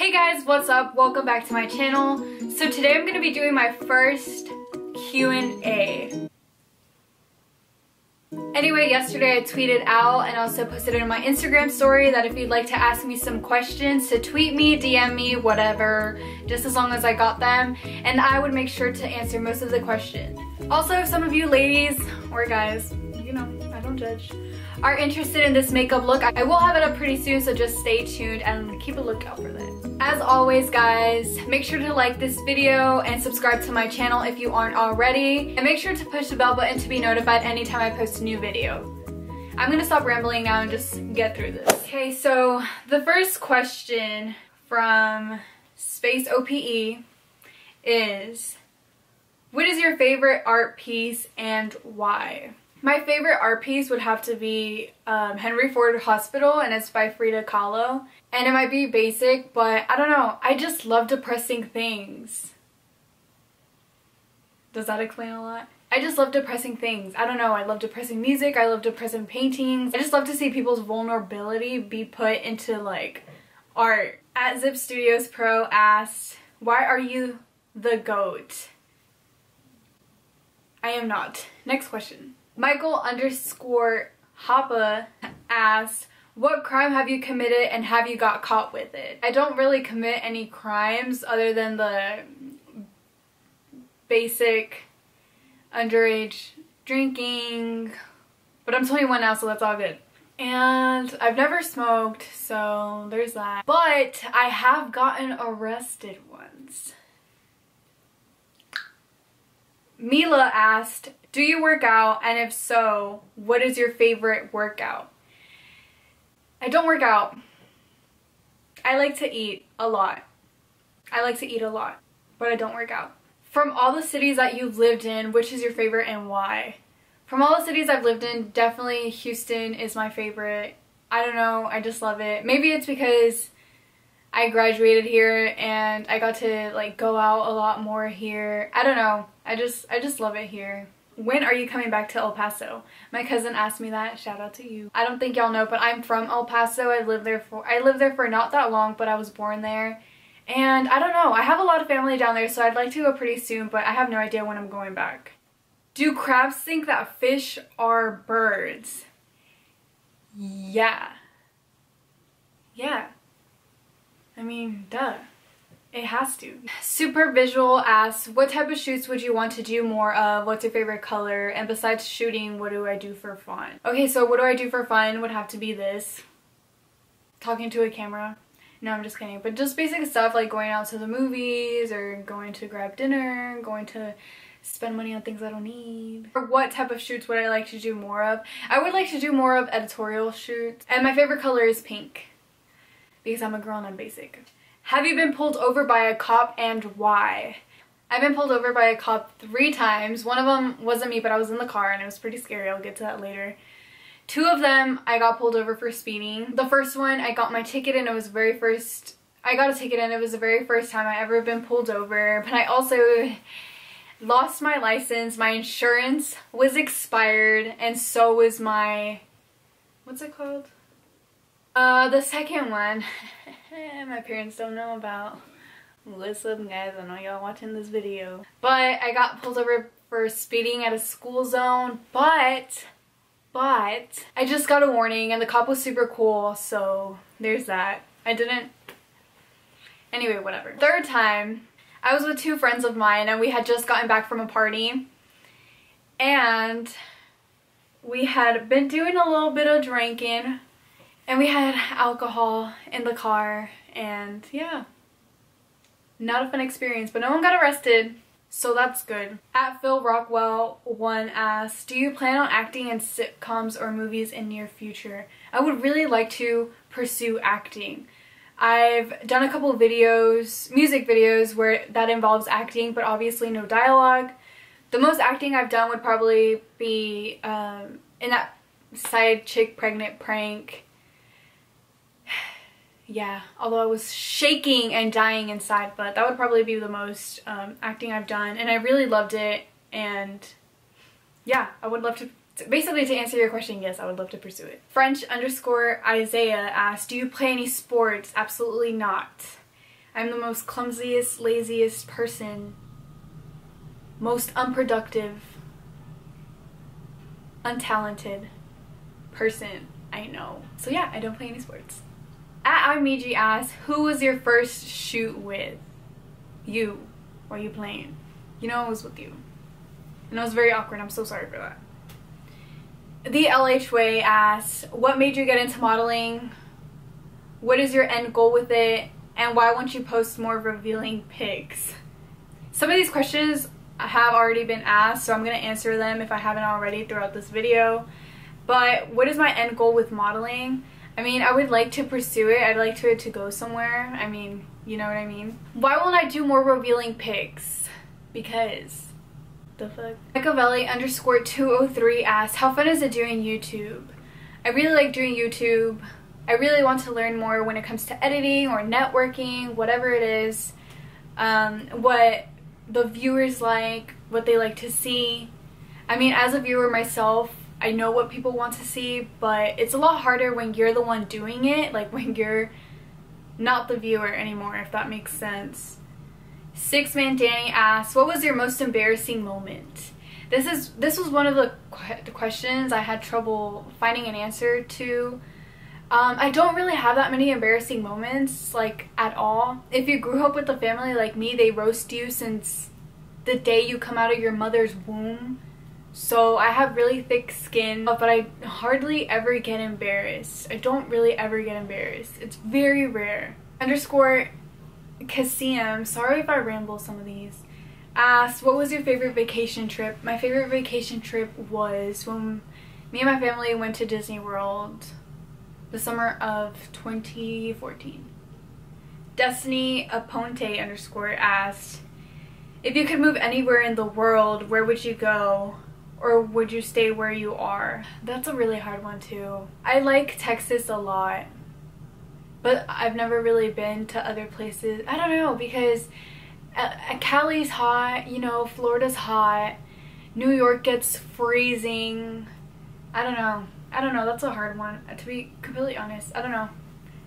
Hey guys, what's up? Welcome back to my channel. So today I'm going to be doing my first Q&A. Anyway, yesterday I tweeted out and also posted it on my Instagram story that if you'd like to ask me some questions, to tweet me, DM me, whatever, just as long as I got them, and I would make sure to answer most of the questions. Also, if some of you ladies, or guys, you know, I don't judge, are interested in this makeup look, I will have it up pretty soon, so just stay tuned and keep a lookout for that. As always guys, make sure to like this video and subscribe to my channel if you aren't already, and make sure to push the bell button to be notified anytime I post a new video. I'm gonna stop rambling now and just get through this. Okay, so the first question from Space OPE is, what is your favorite art piece and why? My favorite art piece would have to be Henry Ford Hospital, and it's by Frida Kahlo. And it might be basic, but I don't know, I just love depressing things. Does that explain a lot? I just love depressing things. I don't know, I love depressing music, I love depressing paintings. I just love to see people's vulnerability be put into like art. At Zip Studios Pro asked, why are you the GOAT? I am not. Next question. Michael_Hoppa asked, what crime have you committed and have you got caught with it? I don't really commit any crimes other than the basic underage drinking, but I'm 21 now, so that's all good. And I've never smoked, so there's that. But I have gotten arrested once. Mila asked, do you work out, and if so, what is your favorite workout? I don't work out. I like to eat a lot. I like to eat a lot, but I don't work out. From all the cities that you've lived in, which is your favorite and why? From all the cities I've lived in, definitely Houston is my favorite. I don't know, I just love it. Maybe it's because I graduated here and I got to like go out a lot more here. I don't know. I just love it here. When are you coming back to El Paso? My cousin asked me that. Shout out to you. I don't think y'all know, but I'm from El Paso. I lived there for not that long, but I was born there. And I don't know. I have a lot of family down there, so I'd like to go pretty soon, but I have no idea when I'm going back. Do crabs think that fish are birds? Yeah. Yeah. I mean, duh. It has to. Super Visual asks, what type of shoots would you want to do more of? What's your favorite color? And besides shooting, what do I do for fun? Okay, so what do I do for fun would have to be this. Talking to a camera. No, I'm just kidding. But just basic stuff like going out to the movies or going to grab dinner, going to spend money on things I don't need. Or what type of shoots would I like to do more of? I would like to do more of editorial shoots. And my favorite color is pink. Because I'm a girl and I'm basic. Have you been pulled over by a cop and why? I've been pulled over by a cop 3 times. One of them wasn't me, but I was in the car and it was pretty scary. I'll get to that later. 2 of them I got pulled over for speeding. The first one I got my ticket and it was the very first time I ever been pulled over. But I also lost my license. My insurance was expired and so was my, what's it called? The second one, my parents don't know about. What's up guys, I know y'all watching this video. But I got pulled over for speeding at a school zone, but I just got a warning and the cop was super cool, so there's that. Anyway, whatever. Third time, I was with 2 friends of mine and we had just gotten back from a party. And we had been doing a little bit of drinking. And we had alcohol in the car, and yeah, not a fun experience, but no one got arrested, so that's good. At Phil Rockwell 1 asks, do you plan on acting in sitcoms or movies in near future? I would really like to pursue acting. I've done a couple of videos, music videos, where that involves acting, but obviously no dialogue. The most acting I've done would probably be in that side chick pregnant prank. Yeah, although I was shaking and dying inside, but that would probably be the most acting I've done, and I really loved it, and yeah, I would love to basically, to answer your question, yes, I would love to pursue it. French_Isaiah asked, do you play any sports? Absolutely not. I'm the most clumsiest, laziest person. Most unproductive, untalented person I know. So yeah, I don't play any sports. At Imiji asks, who was your first shoot with? You. Why are you playing? You know I was with you. And it was very awkward. I'm so sorry for that. The LH Way asks, what made you get into modeling? What is your end goal with it? And why won't you post more revealing pics? Some of these questions have already been asked, so I'm going to answer them if I haven't already throughout this video. But what is my end goal with modeling? I mean, I would like to pursue it. I'd like it to go somewhere. I mean, you know what I mean? Why won't I do more revealing pics? Because the fuck? Machiavelli_203 asks, how fun is it doing YouTube? I really like doing YouTube. I really want to learn more when it comes to editing or networking, whatever it is. What the viewers like, what they like to see. I mean, as a viewer myself, I know what people want to see, but it's a lot harder when you're the one doing it, like when you're not the viewer anymore, if that makes sense. Six-Man Danny asks, what was your most embarrassing moment? This was one of the questions I had trouble finding an answer to. I don't really have that many embarrassing moments, like, at all. If you grew up with a family like me, they roast you since the day you come out of your mother's womb. So I have really thick skin, but I hardly ever get embarrassed. I don't really ever get embarrassed. It's very rare. _Kasim, sorry if I ramble some of these, asks, what was your favorite vacation trip? My favorite vacation trip was when me and my family went to Disney World the summer of 2014. Destiny Aponte _ asked, if you could move anywhere in the world, where would you go? Or would you stay where you are? That's a really hard one too. I like Texas a lot, but I've never really been to other places. I don't know, because Cali's hot, you know, Florida's hot, New York gets freezing. I don't know, that's a hard one, to be completely honest. I don't know.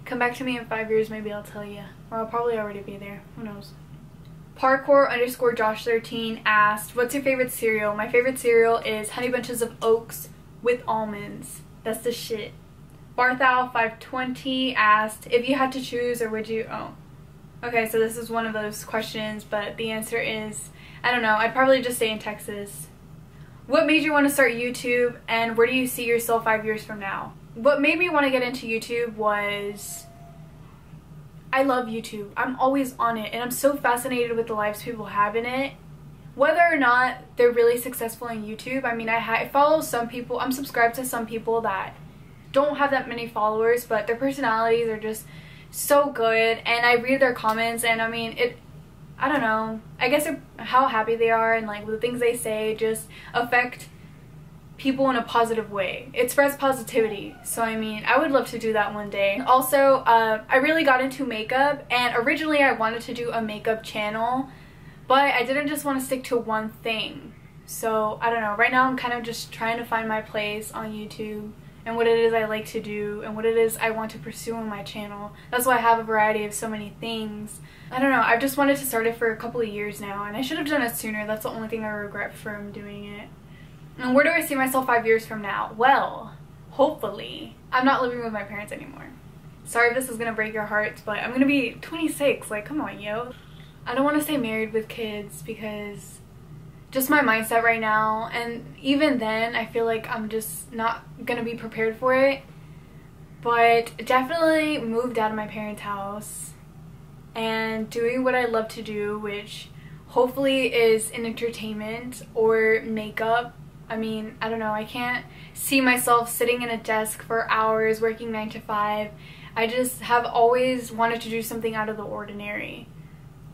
Come back to me in 5 years, maybe I'll tell you. Or I'll probably already be there, who knows. Parkour_Josh13 asked, what's your favorite cereal? My favorite cereal is Honey Bunches of Oats with almonds. That's the shit. Barthal520 asked, if you had to choose, or would you, okay, so this is one of those questions, but the answer is, I don't know, I'd probably just stay in Texas. What made you want to start YouTube, and where do you see yourself 5 years from now? What made me want to get into YouTube was, I love YouTube. I'm always on it, and I'm so fascinated with the lives people have in it. Whether or not they're really successful in YouTube, I mean, I follow some people, I'm subscribed to some people that don't have that many followers, but their personalities are just so good, and I read their comments, and I mean, I don't know, I guess how happy they are and like the things they say just affect people in a positive way. It spreads positivity, so I mean, I would love to do that one day. Also, I really got into makeup, and originally I wanted to do a makeup channel, but I didn't just want to stick to one thing. So I don't know, right now I'm kind of just trying to find my place on YouTube and what it is I like to do and what it is I want to pursue on my channel. That's why I have a variety of so many things. I don't know, I've just wanted to start it for a couple of years now, and I should have done it sooner. That's the only thing I regret from doing it. And where do I see myself 5 years from now? Well, hopefully, I'm not living with my parents anymore. Sorry if this is gonna break your hearts, but I'm gonna be 26, like, come on, yo. I don't want to stay married with kids because just my mindset right now, and even then, I feel like I'm just not gonna be prepared for it. But definitely moved out of my parents' house and doing what I love to do, which hopefully is in entertainment or makeup. I mean, I don't know, I can't see myself sitting in a desk for hours working 9 to 5. I just have always wanted to do something out of the ordinary.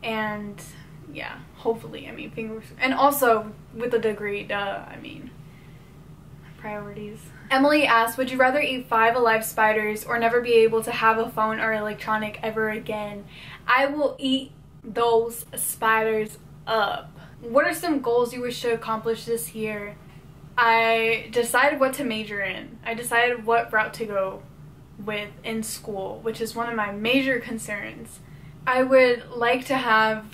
And yeah, hopefully, I mean, fingers, and also with a degree, duh, I mean, priorities. Emily asked, would you rather eat 5 alive spiders or never be able to have a phone or electronic ever again? I will eat those spiders up. What are some goals you wish to accomplish this year? I decided what to major in. I decided what route to go with in school, which is one of my major concerns. I would like to have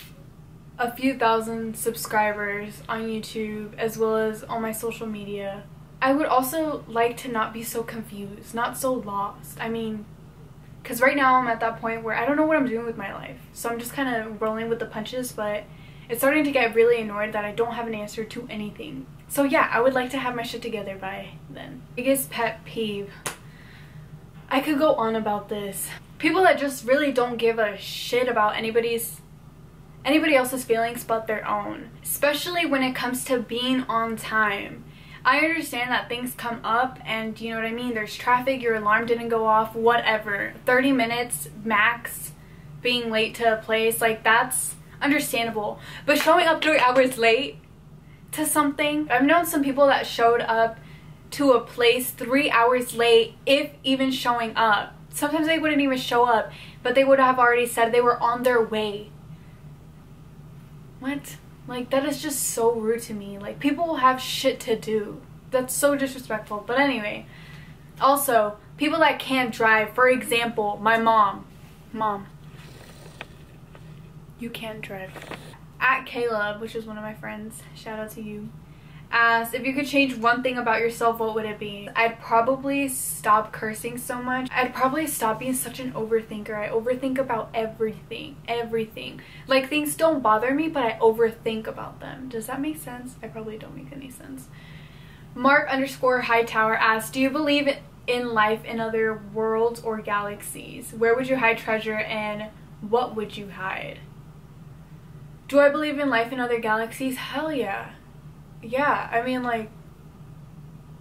a few thousand subscribers on YouTube as well as on my social media. I would also like to not be so confused, not so lost. I mean, because right now I'm at that point where I don't know what I'm doing with my life. So I'm just kind of rolling with the punches, but it's starting to get really annoyed that I don't have an answer to anything. So yeah, I would like to have my shit together by then. Biggest pet peeve. I could go on about this. People that just really don't give a shit about anybody else's feelings but their own. Especially when it comes to being on time. I understand that things come up and you know what I mean, there's traffic, your alarm didn't go off, whatever. 30 minutes max being late to a place, like that's understandable. But showing up 3 hours late to something, I've known some people that showed up to a place 3 hours late, if even showing up. Sometimes they wouldn't even show up, but they would have already said they were on their way. What? Like, that is just so rude to me. Like, people have shit to do. That's so disrespectful. But anyway, also, people that can't drive. For example, my mom. Mom, you can't drive. At Caleb, which is one of my friends, shout out to you, asked if you could change one thing about yourself, what would it be? I'd probably stop cursing so much. I'd probably stop being such an overthinker. I overthink about everything. Like, things don't bother me, but I overthink about them. Does that make sense? I probably don't make any sense. Mark_Hightower asked, do you believe in life in other worlds or galaxies? Where would you hide treasure and what would you hide? Do I believe in life in other galaxies? Hell yeah. Yeah, I mean, like,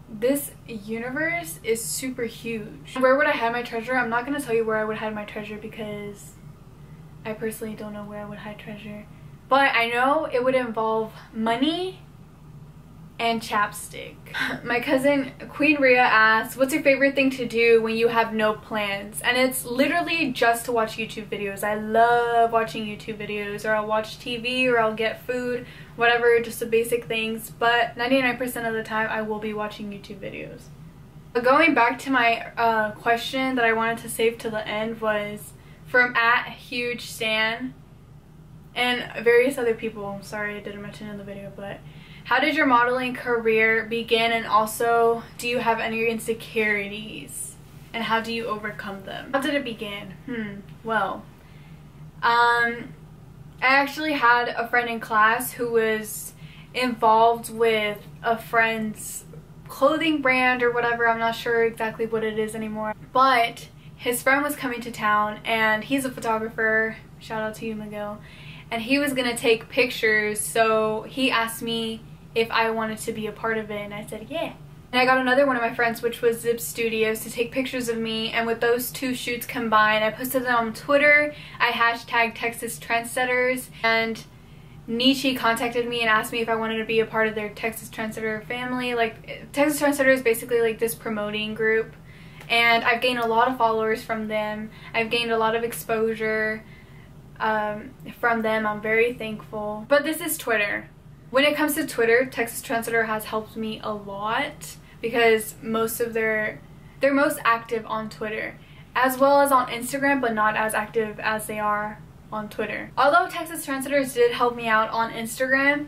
this universe is super huge. Where would I hide my treasure? I'm not going to tell you where I would hide my treasure because I personally don't know where I would hide treasure. But I know it would involve money and chapstick. My cousin Queen Rhea asked, what's your favorite thing to do when you have no plans? And it's literally just to watch YouTube videos. I love watching YouTube videos, or I'll watch TV, or I'll get food, whatever, just the basic things. But 99% of the time I will be watching YouTube videos. But going back to my question that I wanted to save to the end was from @HugeStan and various other people. I'm sorry I didn't mention in the video, but how did your modeling career begin, and also do you have any insecurities and how do you overcome them? How did it begin? Well, I actually had a friend in class who was involved with a friend's clothing brand or whatever. I'm not sure exactly what it is anymore, but his friend was coming to town and he's a photographer. Shout out to you, Miguel. And he was gonna take pictures, so he asked me if I wanted to be a part of it, and I said yeah. And I got another one of my friends, which was Zip Studios, to take pictures of me, and with those two shoots combined, I posted them on Twitter. I hashtagged Texas Trendsetters, and Nietzsche contacted me and asked me if I wanted to be a part of their Texas Trendsetter family. Like, Texas Trendsetter is basically like this promoting group, and I've gained a lot of followers from them. I've gained a lot of exposure from them. I'm very thankful. But this is Twitter. When it comes to Twitter, Texas Trendsetter has helped me a lot because they're most active on Twitter, as well as on Instagram, but not as active as they are on Twitter. Although Texas Trendsetters did help me out on Instagram,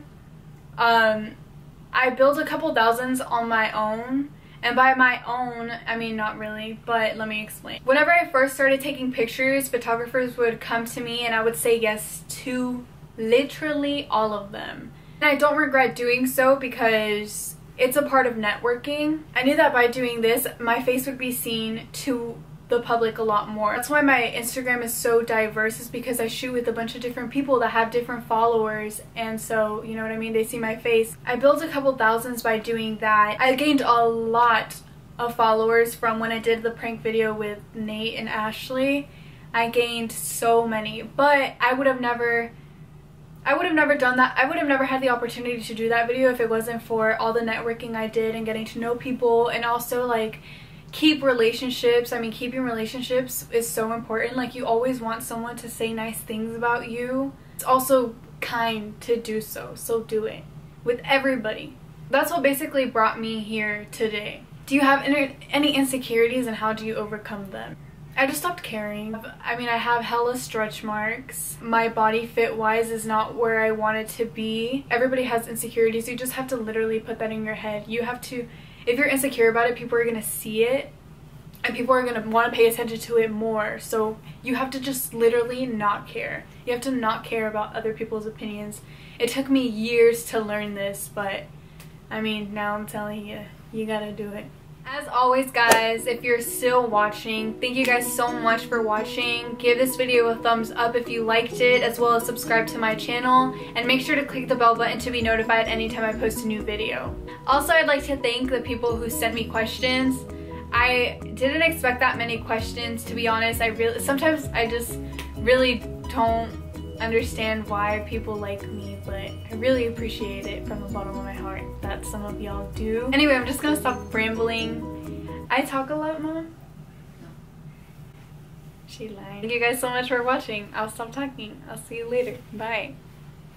I built a couple thousands on my own. And by my own, I mean not really, but let me explain. Whenever I first started taking pictures, photographers would come to me and I would say yes to literally all of them. And I don't regret doing so because it's a part of networking. I knew that by doing this, my face would be seen to the public a lot more. That's why my Instagram is so diverse, is because I shoot with a bunch of different people that have different followers, and so, you know what I mean, they see my face. I built a couple thousands by doing that. I gained a lot of followers from when I did the prank video with Nate and Ashley. I gained so many, but I would have never done that. I would have never had the opportunity to do that video if it wasn't for all the networking I did and getting to know people, and also like keep relationships. I mean, keeping relationships is so important. Like, you always want someone to say nice things about you. It's also kind to do so, so do it with everybody. That's what basically brought me here today. Do you have any insecurities and how do you overcome them? I just stopped caring. I mean, I have hella stretch marks. My body fit wise is not where I want it to be. Everybody has insecurities. You just have to literally put that in your head. You have to, if you're insecure about it, people are gonna see it and people are gonna want to pay attention to it more. So you have to just literally not care. You have to not care about other people's opinions. It took me years to learn this, but I mean, now I'm telling you, you gotta do it. As always, guys, if you're still watching, thank you guys so much for watching. Give this video a thumbs up if you liked it, as well as subscribe to my channel, and make sure to click the bell button to be notified anytime I post a new video. Also, I'd like to thank the people who sent me questions. I didn't expect that many questions, to be honest. Sometimes I just really don't understand why people like me, but I really appreciate it from the bottom of my heart that some of y'all do. Anyway, I'm just gonna stop rambling. I talk a lot, Mom? No. She lied. Thank you guys so much for watching. I'll stop talking. I'll see you later. Bye.